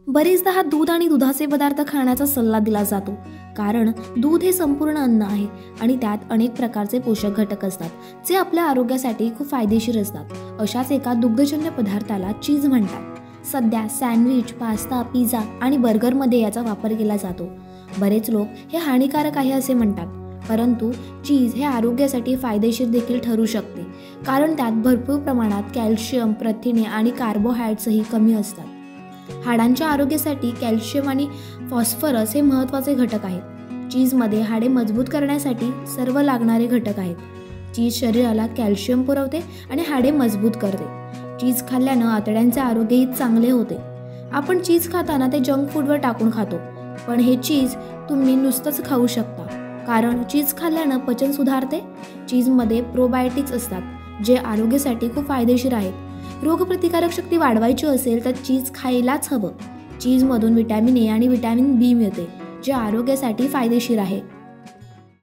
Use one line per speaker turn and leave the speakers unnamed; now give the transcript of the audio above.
बरेचदा हा दूध आणि दुधाचे पदार्थ खाण्याचा सल्ला दिला जातो, कारण दूध हे संपूर्ण अन्न आहे आणि त्यात अनेक प्रकारचे पोषक घटक असतात जे आपल्या आरोग्यासाठी खूप फायदेशीर असतात. अशाच एका दुग्धजन्य पदार्थाला चीज म्हणतात. सध्या सँडविच, पास्ता, पिझ्झा आणि बर्गरमध्ये याचा वापर केला जातो. बरेच लोक हे हानिकारक आहे असे म्हणतात, परंतु चीज हे आरोग्यासाठी फायदेशीर देखील ठरू शकते, कारण त्यात भरपूर प्रमाणात कॅल्शियम, प्रथिने आणि कार्बोहायड्रेट्सही कमी असतात. हाडांच्या आरोग्यासाठी कॅल्शियम आणि फॉस्फरस हे महत्त्वाचे घटक आहेत. चीजमध्ये हाडे मजबूत करण्यासाठी सर्व लागणारे घटक आहेत. चीज शरीराला कॅल्शियम पुरवते आणि हाडे मजबूत करते. चीज खाल्ल्यानं आतड्यांचे आरोग्यही चांगले होते. आपण चीज खाताना ते जंक फूडवर टाकून खातो, पण हे चीज तुम्ही नुसतंच खाऊ शकता, कारण चीज खाल्ल्यानं पचन सुधारते. चीजमध्ये प्रोबायोटिक्स असतात जे आरोग्यासाठी खूप फायदेशीर आहेत. रोगप्रतिकारक शक्ती वाढवायची असेल तर चीज खायलाच हवं. चीजमधून व्हिटॅमिन ए आणि व्हिटॅमिन बी मिळते, जे आरोग्यासाठी फायदेशीर आहे.